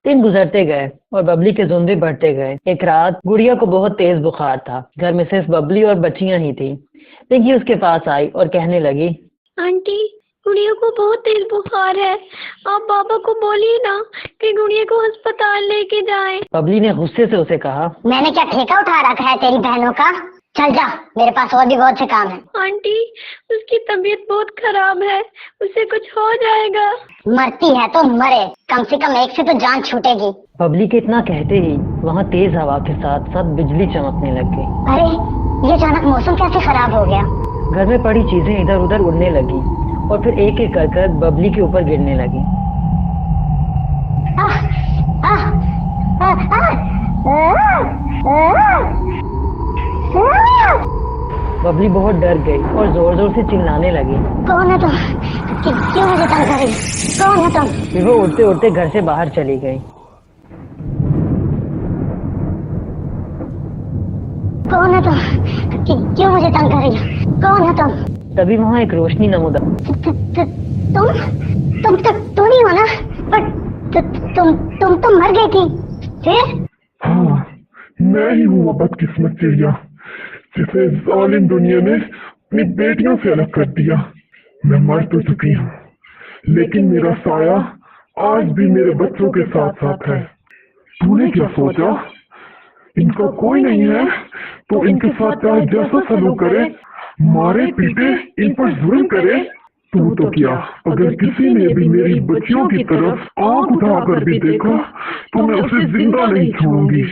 दिन गुजरते गए और बबली के जुम्मे बढ़ते गए। एक रात गुड़िया को बहुत तेज बुखार था। घर में सिर्फ बबली और बच्चियां ही थी। पिंकी उसके पास आई और कहने लगी, आंटी, गुड़िया को बहुत तेज बुखार है। आप पापा को बोलिए ना कि गुड़िया को अस्पताल लेके जाएं। बबली ने गुस्से से उसे कहा, मैंने क्या ठेका उठा रखा है तेरी बहनों का? चल जा, मेरे पास और भी बहुत से काम है। आंटी, उसकी तबीयत बहुत खराब है, उसे कुछ हो जाएगा। मरती है तो मरे, कम से कम एक से तो जान छूटेगी। बबली के इतना कहते ही वहाँ तेज हवा के साथ साथ बिजली चमकने लग गई। अरे, ये अचानक मौसम कैसे खराब हो गया? घर में पड़ी चीजें इधर उधर उड़ने लगी और फिर एक एक कर बबली के ऊपर गिरने लगी। आह, आह, आह, बबली बहुत डर गई और जोर जोर से चिल्लाने लगी। कौन है तुम? क्यों मुझे तंग कर रही? कौन है तुम? फिर वो उड़ते उड़ते घर से बाहर चली गई। कौन है तुम? क्यों मुझे तंग कर रही? कौन है तुम? तभी वहाँ एक रोशनी नमूदार। तुम नहीं हो ना? पर तुम तो मर गई थी। फिर? हाँ, मैं ही हूँ वो बदकिस्मत चिड़िया जिसे जालिम दुनिया ने अपनी बेटियों से अलग कर दिया। मैं मर तो चुकी हूँ, लेकिन मेरा साया आज भी मेरे बच्चों के साथ साथ है। तूने क्या सोचा इनका कोई नहीं है तो इनके साथ चाहे जैसा सलूक करे, मारे पीटे, इन पर जुल्म करे, तो क्या अगर किसी ने भी मेरी बच्चियों की तरफ आंख उठाकर भी देखा तो मैं उसे जिंदा नहीं छोड़ूंगी।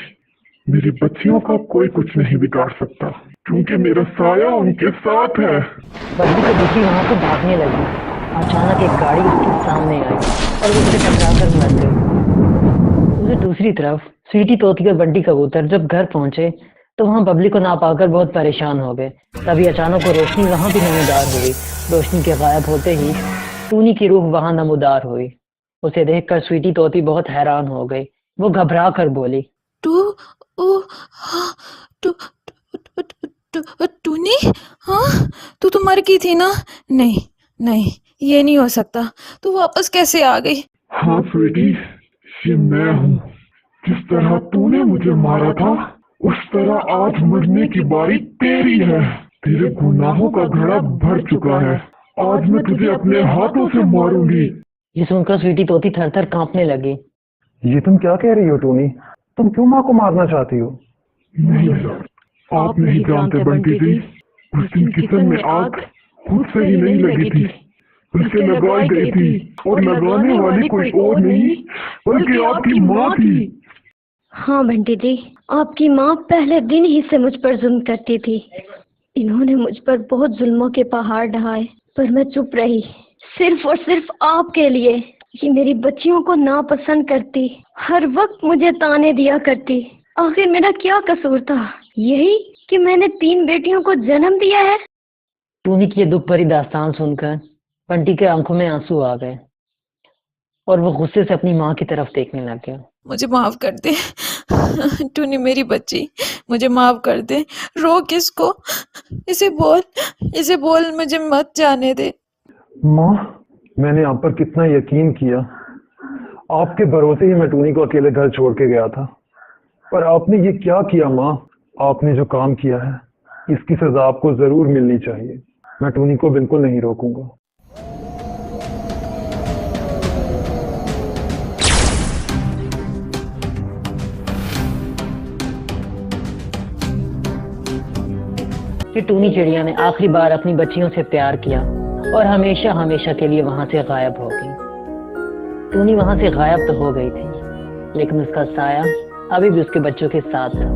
मेरी बच्चियों का कोई कुछ नहीं बिगाड़ सकता क्योंकि मेरा साया उनके साथ है। बबली को देखी वहाँ से भागने लगी। अचानक एक गाड़ी उसके सामने आई और वो उसे टकराकर मर गई। उसे दूसरी तरफ स्वीटी तोती और बंटी कबूतर जब घर पहुंचे तो वहाँ बबली को ना पाकर बहुत परेशान हो गए। तभी अचानक वो रोशनी वहाँ भी नमूदार हुई। रोशनी के गायब होते ही टूनी की रूह वहाँ नमूदार हुई। उसे देखकर स्वीटी तोती बहुत हैरान हो गई। वो घबरा कर बोली, टूनी, हाँ, तू तो मर गई थी ना? नहीं नहीं, ये नहीं हो सकता। तू वापस कैसे आ गई? हाँ स्वीटी, ये मैं हूँ। जिस तरह तूने मुझे मारा था उस तरह आज मरने की बारी तेरी है। तेरे गुनाहों का घड़ा भर चुका है। आज मैं तुझे अपने हाथों से मारूंगी। ये सुनकर स्वीटी तोती थर थर कांपने लगी। ये तुम क्या कह रही हो टूनी? तुम क्यों माँ को मारना चाहती हो? नहीं, आप नहीं जानते बंटी जी, उस दिन किचन में आग खुद से ही नहीं लगी थी, बल्कि लगाई गई थी, और लगाने वाली कोई और नहीं बल्कि आपकी माँ थी। हाँ बंटी जी, आपकी माँ पहले दिन ही से मुझ पर जुल्म करती थी। इन्होंने मुझ पर बहुत जुल्मों के पहाड़ ढहाए, पर मैं चुप रही, सिर्फ और सिर्फ आपके लिए। कि मेरी बच्चियों को नापसंद करती, हर वक्त मुझे ताने दिया करती। आखिर मेरा क्या कसूर था? यही कि मैंने 3 बेटियों को जन्म दिया है। टूनी की ये दुख भरी दास्तान सुनकर बंटी के आंखों में आंसू आ गए और वो गुस्से से अपनी माँ की तरफ देखने लग गया। मुझे माफ कर दे टूनी, मेरी बच्ची, मुझे माफ कर दे। रो किसको? इसे बोल मुझे मत जाने दे। माँ, मैंने आप पर कितना यकीन किया। आपके भरोसे ही मैं टूनी को अकेले घर छोड़ के गया था, पर आपने ये क्या किया माँ? आपने जो काम किया है इसकी सजा आपको जरूर मिलनी चाहिए। मैं टूनी को बिल्कुल नहीं रोकूंगा। फिर टूनी चिड़िया ने आखिरी बार अपनी बच्चियों से प्यार किया और हमेशा हमेशा के लिए वहां से गायब हो गई। टूनी वहां से गायब तो हो गई थी, लेकिन उसका साया अभी भी उसके बच्चों के साथ था।